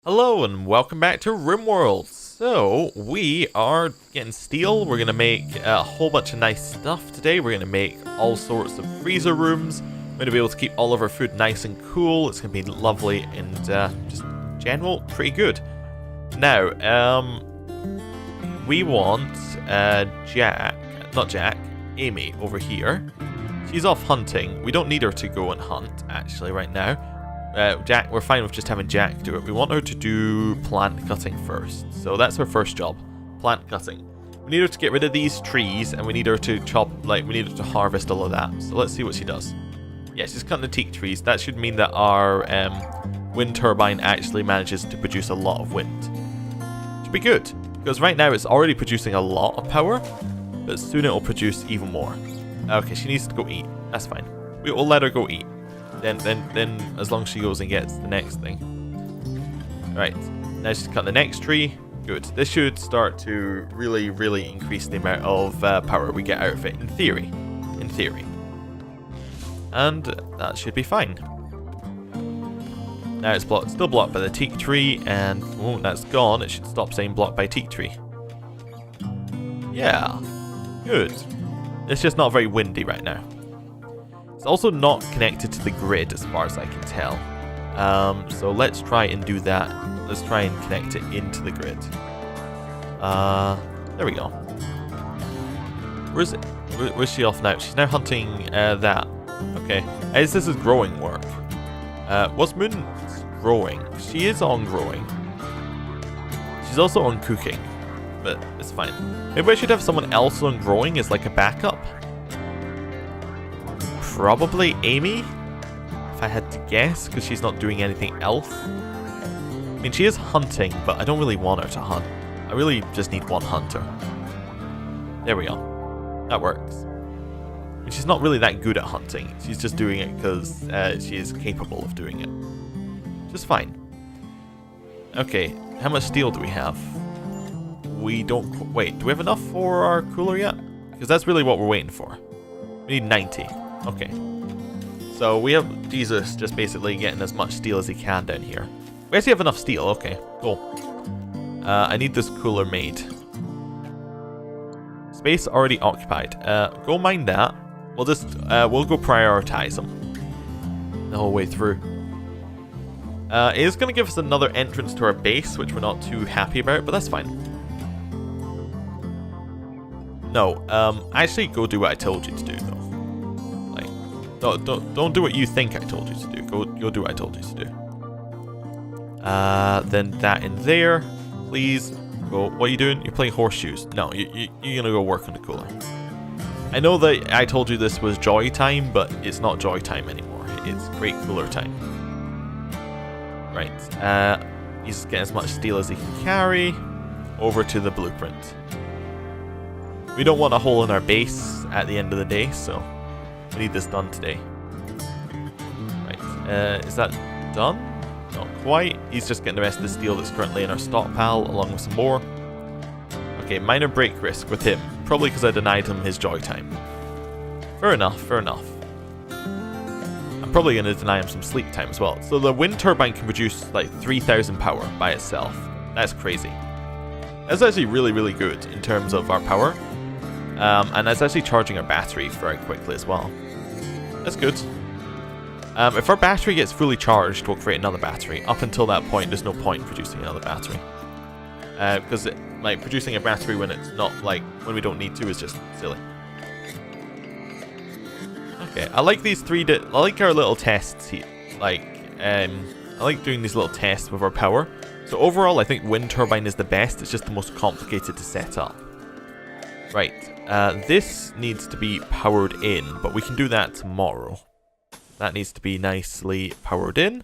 Hello and welcome back to Rimworld. So we are getting steel. We're gonna make a whole bunch of nice stuff today. We're gonna make all sorts of freezer rooms. We're gonna be able to keep all of our food nice and cool. It's gonna be lovely and just general pretty good. Now, we want Amy over here. She's off hunting. We don't need her to go and hunt actually right now. Jack, we're fine with just having Jack do it. We want her to do plant cutting first. So that's her first job, plant cutting. We need her to get rid of these trees and we need her to we need her to harvest all of that. So let's see what she does. Yeah, she's cutting the teak trees. That should mean that our wind turbine actually manages to produce a lot of wind. Should be good, because right now it's already producing a lot of power, but soon it will produce even more. Okay, she needs to go eat. That's fine. We will let her go eat. Then as long as she goes and gets the next thing. Right, now she's cut the next tree. Good. This should start to really increase the amount of power we get out of it, in theory. And that should be fine. Now it's still blocked by the teak tree, and oh, that's gone. It should stop saying blocked by teak tree. Yeah, good. It's just not very windy right now. It's also not connected to the grid as far as I can tell. So let's try and do that. Let's try and connect it into the grid. There we go. Where's it? Where's she off now? She's now hunting that. Okay. As this is growing work. What's Moon's growing? She is on growing. She's also on cooking. But it's fine. Maybe I should have someone else on growing as like a backup. Probably Amy, if I had to guess, because she's not doing anything else. I mean, she is hunting, but I don't really want her to hunt. I really just need one hunter. There we go. That works. I mean, she's not really that good at hunting. She's just doing it because she is capable of doing it. Just fine. Okay, how much steel do we have? We don't... Wait, do we have enough for our cooler yet? Because that's really what we're waiting for. We need 90. Okay, so we have Jesus just basically getting as much steel as he can down here. We actually have enough steel. Okay, cool. I need this cooler made. Space already occupied. Go mine that. We'll just we'll go prioritize them the whole way through. It is going to give us another entrance to our base, which we're not too happy about, but that's fine. No, actually go do what I told you to do though. Don't do what you think I told you to do. Go do what I told you to do. Then that in there, please. Go. What are you doing? You're playing horseshoes. No, you're gonna go work on the cooler. I know that I told you this was joy time, but it's not joy time anymore. It's great cooler time. Right. He's getting as much steel as he can carry over to the blueprint. We don't want a hole in our base at the end of the day, so. We need this done today. Right, is that done? Not quite. He's just getting the rest of the steel that's currently in our stockpile, along with some more. Okay, minor break risk with him. Probably because I denied him his joy time. Fair enough, fair enough. I'm probably going to deny him some sleep time as well. So the wind turbine can produce like 3,000 power by itself. That's crazy. That's actually really good in terms of our power. And that's actually charging our battery very quickly as well. That's good. If our battery gets fully charged, we'll create another battery. Up until that point, there's no point in producing another battery. Because like producing a battery when it's not like when we don't need to is just silly. Okay, I like these I like our little tests here. I like doing these little tests with our power. So overall, I think wind turbine is the best. It's just the most complicated to set up. Right, this needs to be powered in, but we can do that tomorrow. That needs to be nicely powered in.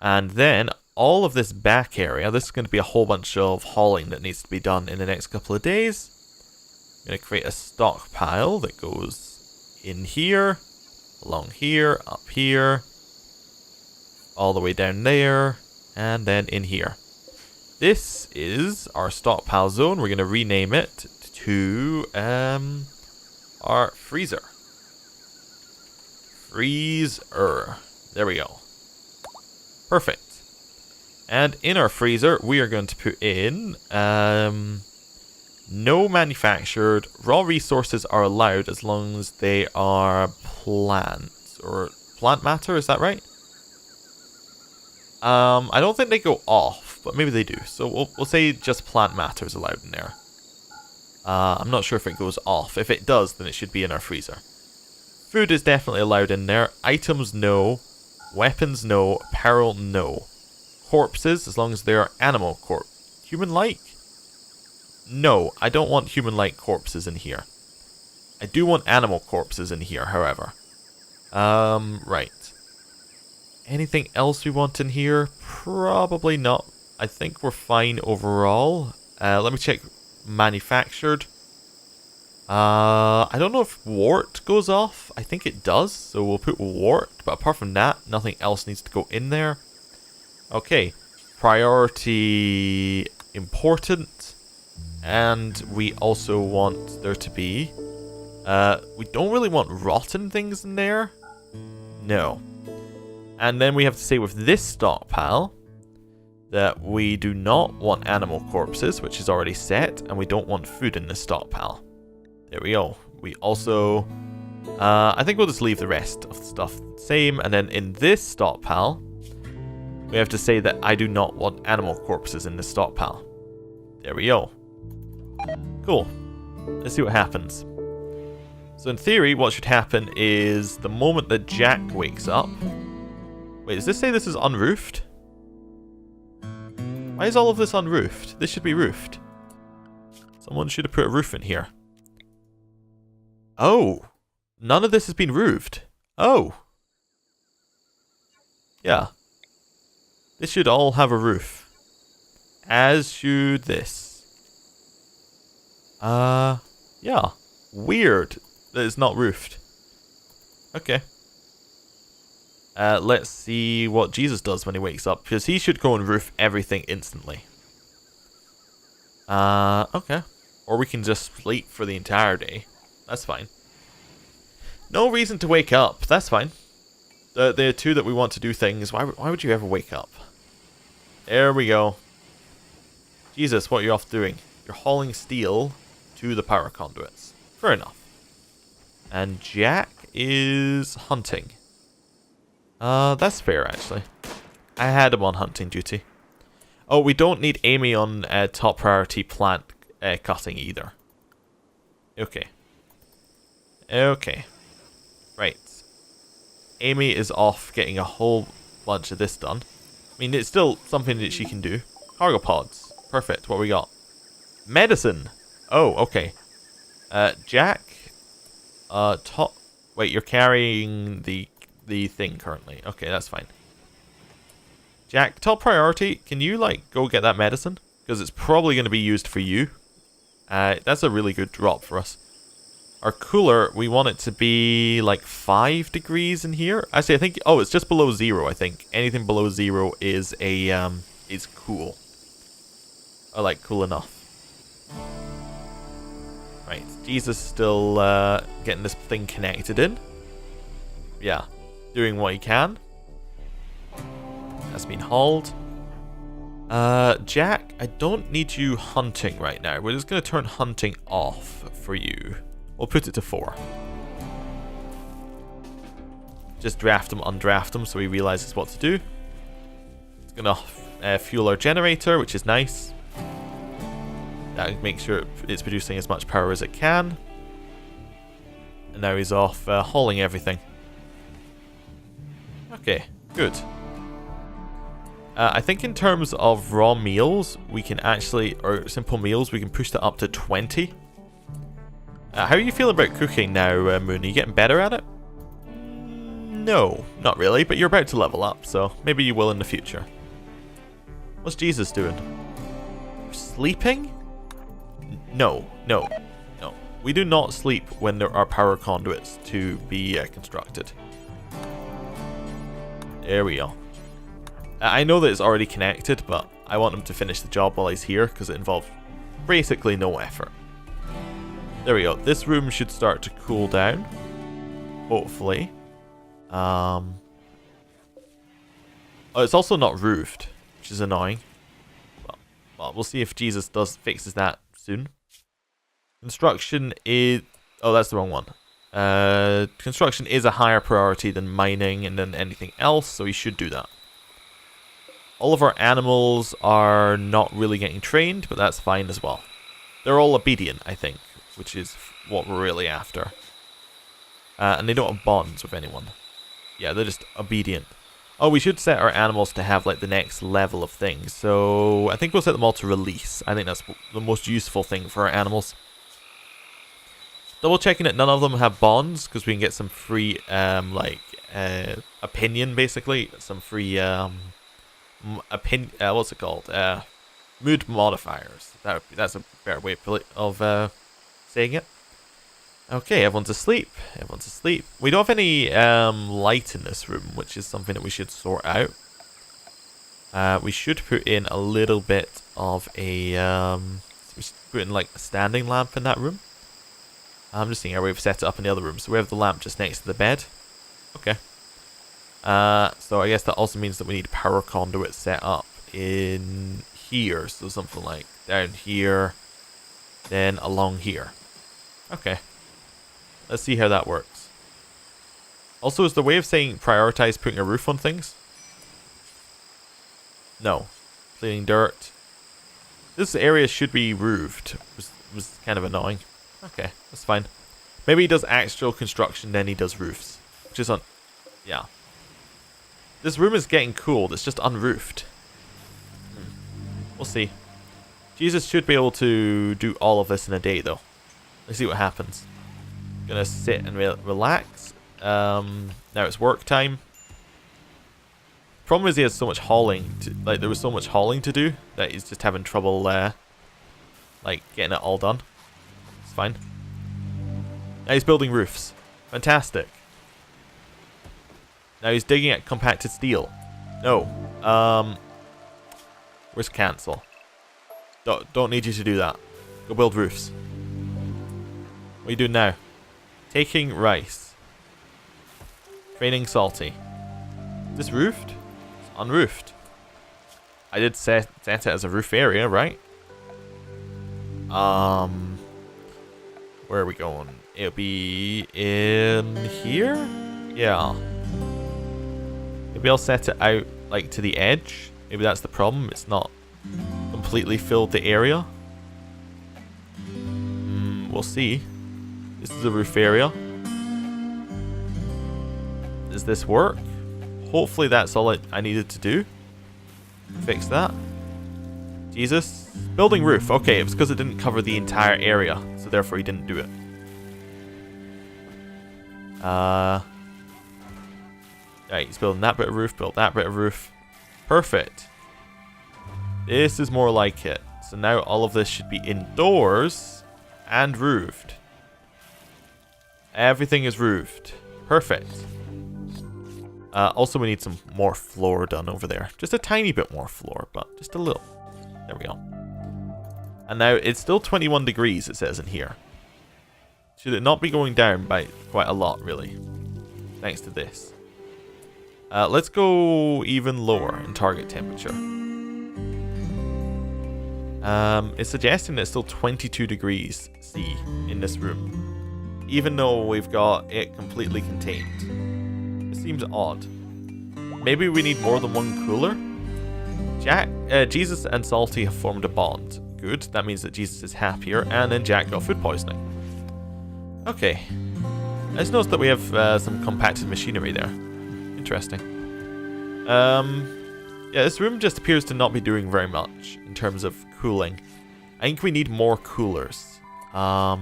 And then all of this back area, this is going to be a whole bunch of hauling that needs to be done in the next couple of days. I'm going to create a stockpile that goes in here, along here, up here, all the way down there, and then in here. This is our stockpile zone. We're going to rename it to our freezer. There we go. Perfect. And in our freezer, we are going to put in no manufactured. Raw resources are allowed as long as they are plants or plant matter. Is that right? I don't think they go off, but maybe they do. So we'll say just plant matter is allowed in there. I'm not sure if it goes off. If it does, then it should be in our freezer. Food is definitely allowed in there. Items, no. Weapons, no. Apparel, no. Corpses, as long as they are animal human-like? No, I don't want human-like corpses in here. I do want animal corpses in here, however. Right. Anything else we want in here? Probably not. I think we're fine overall. Let me check manufactured. I don't know if wart goes off. I think it does, so we'll put wart. But apart from that, nothing else needs to go in there. Okay. Priority important. And we also want there to be... we don't really want rotten things in there. No. And then we have to say with this stockpile that we do not want animal corpses, which is already set, and we don't want food in this stockpile. There we go. We also... I think we'll just leave the rest of the stuff the same, and then in this stockpile, we have to say that I do not want animal corpses in this stockpile. There we go. Cool. Let's see what happens. So in theory, what should happen is the moment that Jack wakes up... Wait, does this say this is unroofed? Why is all of this unroofed? This should be roofed. Someone should have put a roof in here. Oh! None of this has been roofed. Oh! Yeah. This should all have a roof. As should this. Yeah. Weird that it's not roofed. Okay. Let's see what Jesus does when he wakes up, because he should go and roof everything instantly. Okay. Or we can just sleep for the entire day. That's fine. No reason to wake up. That's fine. The two that we want to do things, why would you ever wake up? There we go. Jesus, what are you off doing? You're hauling steel to the power conduits. Fair enough. And Jack is hunting. That's fair, actually. I had him on hunting duty. Oh, we don't need Amy on top priority plant cutting either. Okay. Okay. Right. Amy is off getting a whole bunch of this done. I mean, it's still something that she can do. Cargo pods. Perfect. What we got? Medicine. Oh, okay. Jack. Top. Wait, you're carrying the thing currently. Okay, that's fine. Jack, top priority. Can you, like, go get that medicine? Because it's probably going to be used for you. That's a really good drop for us. Our cooler, we want it to be, like, 5 degrees in here. Actually, I think... Oh, it's just below 0, I think. Anything below 0 is a, is cool. Or, like, cool enough. Right, Jesus still, getting this thing connected in. Yeah. Doing what he can. That's been hauled. Jack, I don't need you hunting right now. We're just going to turn hunting off for you. We'll put it to 4. Just draft him, undraft him so he realizes what to do. It's going to fuel our generator, which is nice. That makes sure it's producing as much power as it can. And now he's off hauling everything. Okay, good. I think in terms of raw meals, we can actually, or simple meals, we can push that up to 20. How are you feeling about cooking now, Moon? Are you getting better at it? No, not really, but you're about to level up, so maybe you will in the future. What's Jesus doing? Sleeping? No. We do not sleep when there are power conduits to be constructed. There we go. I know that it's already connected, but I want him to finish the job while he's here, because it involves basically no effort. There we go. This room should start to cool down. Hopefully. Oh, it's also not roofed. which is annoying. Well, we'll see if Jesus fixes that soon. Construction is... Oh, that's the wrong one. Construction is a higher priority than mining and then anything else, so he should do that. All of our animals are not really getting trained, but that's fine as well. They're all obedient, I think, which is what we're really after. And they don't have bonds with anyone. Yeah, they're just obedient. Oh, we should set our animals to have like the next level of things. So I think we'll set them all to release. I think that's the most useful thing for our animals. Double checking that none of them have bonds, because we can get some free opinion, basically. Some free what's it called? Mood modifiers. That's a better way of saying it. Okay, everyone's asleep. Everyone's asleep. We don't have any light in this room, which is something that we should sort out. We should put in a little bit of a... we should put in like a standing lamp in that room. I'm just seeing how we've set it up in the other room. So we have the lamp just next to the bed. Okay. So I guess that also means that we need power conduit set up in here. So something like down here, then along here. Okay. Let's see how that works. Also, is the way of saying prioritize putting a roof on things? No. Cleaning dirt. This area should be roofed. Was kind of annoying. Okay, that's fine. Maybe he does actual construction, then he does roofs. Which is yeah. This room is getting cooled. It's just unroofed. We'll see. Jesus should be able to do all of this in a day, though. Let's see what happens. Gonna sit and relax. Now it's work time. Problem is he has so much hauling. There was so much hauling to do that he's just having trouble, like getting it all done. It's fine. Now he's building roofs. Fantastic. Now he's digging at compacted steel. No. Where's cancel? Don't need you to do that. Go build roofs. What are you doing now? Taking rice. Training salty. Is this roofed? It's unroofed. I did set it as a roof area, right? Where are we going? It'll be in here? Yeah. Maybe I'll set it out like to the edge. Maybe that's the problem. It's not completely filled the area. We'll see. This is a roof area. Does this work? Hopefully that's all I needed to do. Fix that. Jesus. Building roof. Okay, it was because it didn't cover the entire area. So therefore he didn't do it. Right, he's building that bit of roof. Built that bit of roof. Perfect. This is more like it. So now all of this should be indoors and roofed. Everything is roofed. Perfect. Also, we need some more floor done over there. Just a tiny bit more floor, but just a little. There we go. And now it's still 21 degrees, it says in here. Should it not be going down by quite a lot, really? Thanks to this. Let's go even lower in target temperature. It's suggesting that it's still 22 degrees C in this room, even though we've got it completely contained. It seems odd. Maybe we need more than one cooler? Jesus and Salty have formed a bond. Good, that means that Jesus is happier, and then Jack got food poisoning. Okay. I just noticed that we have some compacted machinery there. Interesting. Yeah, this room just appears to not be doing very much in terms of cooling. I think we need more coolers. So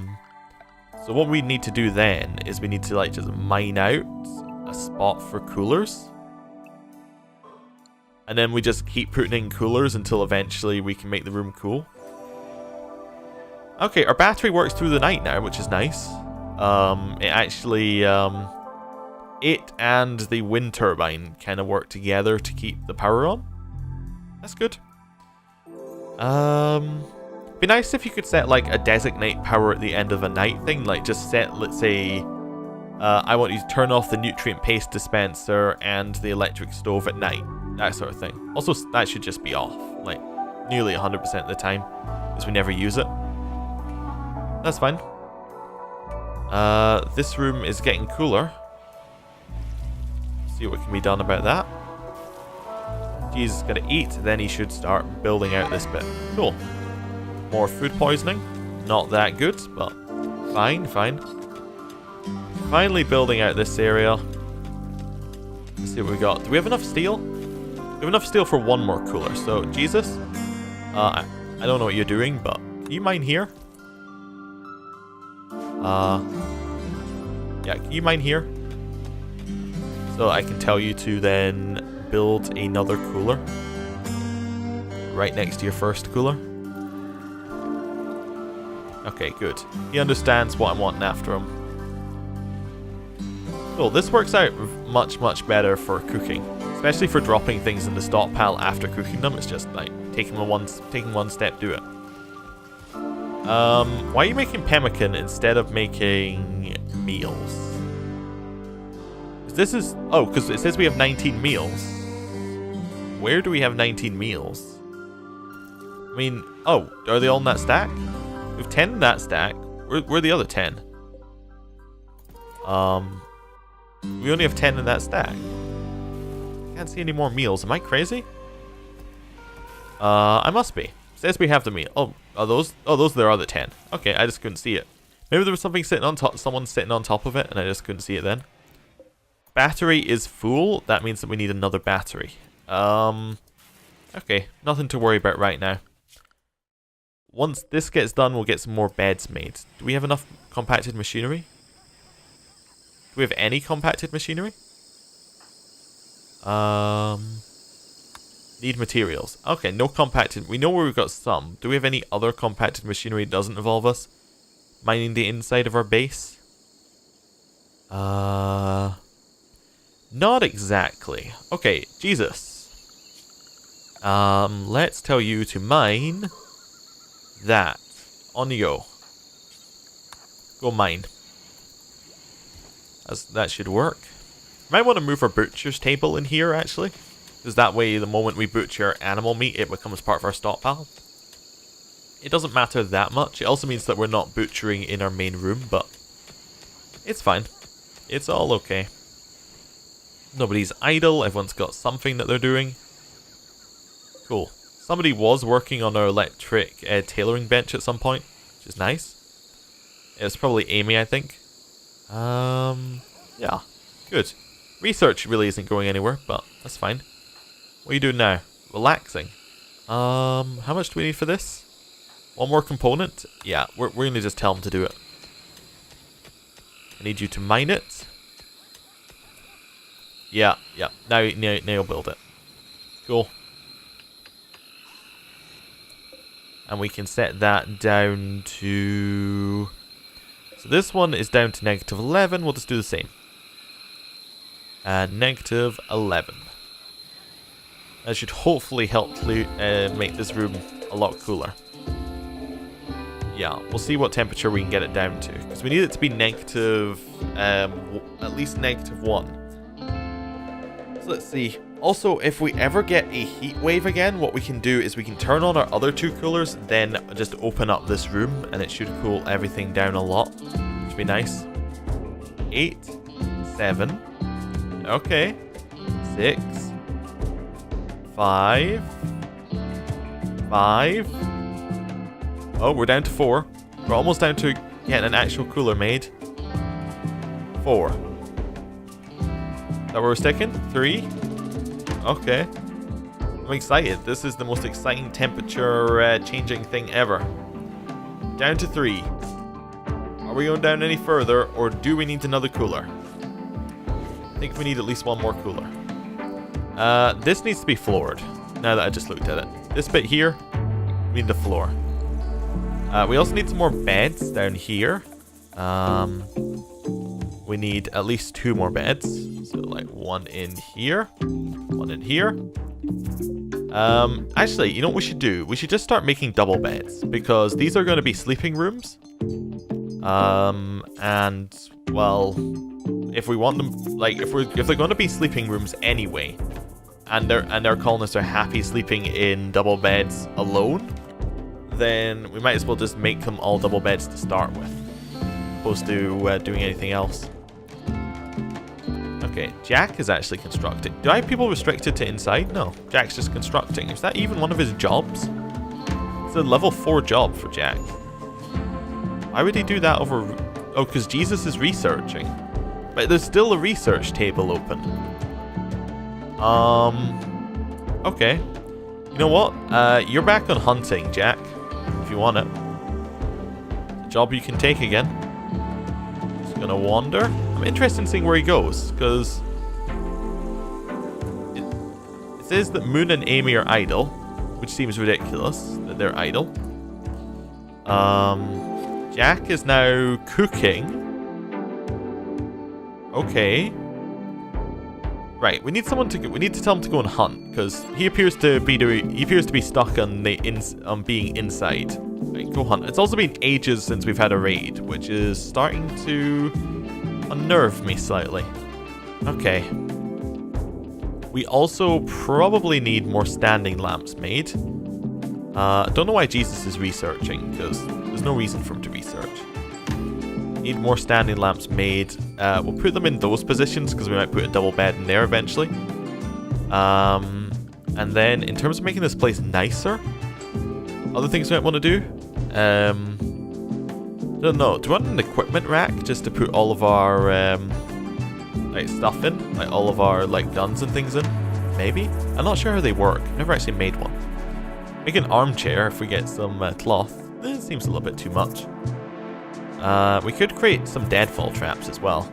what we need to do then is we need to like just mine out a spot for coolers. And then we just keep putting in coolers until eventually we can make the room cool. Okay, our battery works through the night now, which is nice. It actually, it and the wind turbine kind of work together to keep the power on. That's good. Be nice if you could set like a designate power at the end of a night thing. Like just set, let's say, I want you to turn off the nutrient paste dispenser and the electric stove at night. that sort of thing. Also, that should just be off, like nearly 100% of the time, because we never use it. That's fine. This room is getting cooler. See what can be done about that. Jesus is gonna eat, then he should start building out this bit. Cool. More food poisoning. Not that good, but fine, fine. Finally building out this area. Let's see what we got. Do we have enough steel? We have enough steel for one more cooler. So, Jesus, I don't know what you're doing, but can you mine here? Yeah, can you mine here? So I can tell you to then build another cooler right next to your first cooler. Okay, good. He understands what I'm wanting after him. Cool, this works out much, much better for cooking. Especially for dropping things in the stockpile after cooking them. It's just like taking one step to it. Why are you making pemmican instead of making meals? This is... Oh, because it says we have 19 meals. Where do we have 19 meals? I mean... Oh, are they all in that stack? We have 10 in that stack. Where are the other 10? We only have 10 in that stack. Can't see any more meals. Am I crazy? I must be. It says we have the meal. Oh, are those? Oh, those are their other 10. Okay, I just couldn't see it. Maybe there was something sitting on top. Someone sitting on top of it, and I just couldn't see it then. Battery is full. That means that we need another battery. Okay, nothing to worry about right now. Once this gets done, we'll get some more beds made. Do we have enough compacted machinery? Do we have any compacted machinery? Need materials. Okay, no compacted. We know where we've got some. Do we have any other compacted machinery that doesn't involve us mining the inside of our base? Not exactly. Okay, Jesus. Let's tell you to mine that. On you go. Go mine. That should work. Might want to move our butcher's table in here, actually. Because that way, the moment we butcher animal meat, it becomes part of our stockpile. It doesn't matter that much. It also means that we're not butchering in our main room, but it's fine. It's all okay. Nobody's idle. Everyone's got something that they're doing. Cool. Somebody was working on our electric tailoring bench at some point, which is nice. It was probably Amy, I think. Yeah. Good. Research really isn't going anywhere, but that's fine. What are you doing now? Relaxing. How much do we need for this? One more component? Yeah, we're going to just tell them to do it. I need you to mine it. Yeah. Now you'll build it. Cool. And we can set that down to... So this one is down to -11. We'll just do the same. -11. That should hopefully help make this room a lot cooler. Yeah, we'll see what temperature we can get it down to. Because we need it to be negative, at least -1. So let's see. Also, if we ever get a heat wave again, what we can do is we can turn on our other two coolers, then just open up this room, and it should cool everything down a lot. Which would be nice. 8, 7. Okay. 6. 5. 5. Oh, we're down to 4. We're almost down to getting an actual cooler made. 4. Is that where we're sticking? 3. Okay. I'm excited. This is the most exciting temperature changing thing ever. Down to 3. Are we going down any further, or do we need another cooler? I think we need at least one more cooler. This needs to be floored, now that I just looked at it. This bit here, we need the floor. We also need some more beds down here. We need at least 2 more beds. So like 1 in here, 1 in here. Actually, you know what we should do? We should just start making double beds, because these are going to be sleeping rooms. And well, if we want them, like if they're going to be sleeping rooms anyway, and their colonists are happy sleeping in double beds alone, then we might as well just make them all double beds to start with, opposed to doing anything else. Okay, Jack is actually constructing. Do I have people restricted to inside? No, Jack's just constructing. Is that even one of his jobs? It's a level 4 job for Jack. Why would he do that over... Oh, because Jesus is researching. But there's still a research table open. Okay. You know what? You're back on hunting, Jack. If you want it. It's a job you can take again. Just gonna wander. I'm interested in seeing where he goes, because it says that Moon and Amy are idle, which seems ridiculous that they're idle. Jack is now cooking. Okay. Right, we need someone to we need to tell him to go and hunt, because he appears to be stuck on being inside. Right, go hunt. It's also been ages since we've had a raid, which is starting to unnerve me slightly. Okay. We also probably need more standing lamps made. I don't know why Jesus is researching, because there's no reason for him to research. Need more standing lamps made. We'll put them in those positions, because we might put a double bed in there eventually. And then, in terms of making this place nicer, other things we might want to do. I don't know. Do we want an equipment rack just to put all of our like stuff in, like all of our like guns and things in? Maybe. I'm not sure how they work. I've never actually made one. Make an armchair if we get some cloth. It seems a little bit too much. We could create some deadfall traps as well.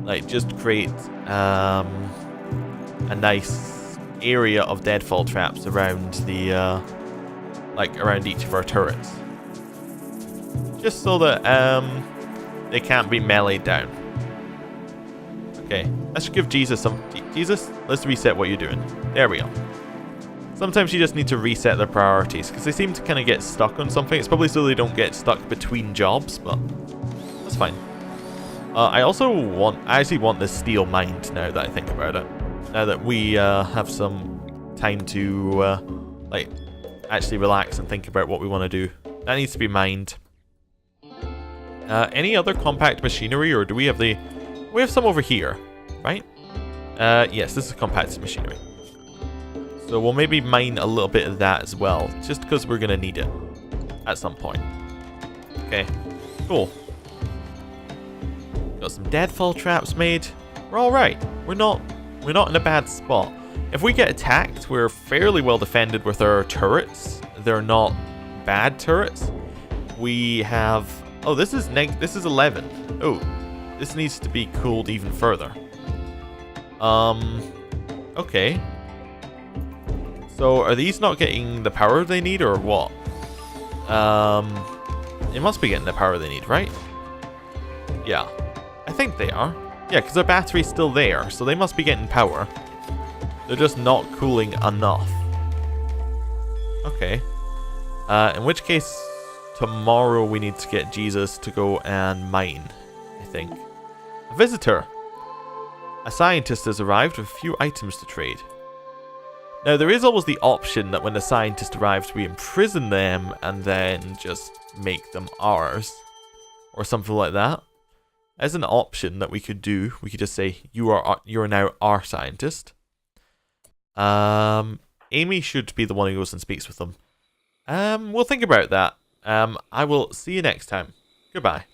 Like just create a nice area of deadfall traps around the like around each of our turrets. Just so that they can't be meleeed down. Okay, let's give Jesus some... Jesus, let's reset what you're doing. There we go. Sometimes you just need to reset their priorities, because they seem to kind of get stuck on something. It's probably so they don't get stuck between jobs, but that's fine. I actually want this steel mined now that I think about it. Now that we have some time to like actually relax and think about what we want to do. That needs to be mined. Any other compact machinery, or do we have the... We have some over here, right? Yes, this is compacted machinery. So we'll maybe mine a little bit of that as well, just because we're going to need it at some point. Okay, cool. Got some deadfall traps made. We're alright. We're not in a bad spot. If we get attacked, we're fairly well defended with our turrets. They're not bad turrets. We have... Oh, this is 11. Oh, this needs to be cooled even further. Okay. So, are these not getting the power they need, or what? They must be getting the power they need, right? Yeah. I think they are. Yeah, because their battery's still there, so they must be getting power. They're just not cooling enough. Okay. In which case... Tomorrow we need to get Jesus to go and mine, I think. A visitor! A scientist has arrived with a few items to trade. Now there is always the option that when the scientist arrives we imprison them and then just make them ours. Or something like that. As an option that we could do, we could just say, you are now our scientist. Amy should be the one who goes and speaks with them. We'll think about that. I will see you next time. Goodbye.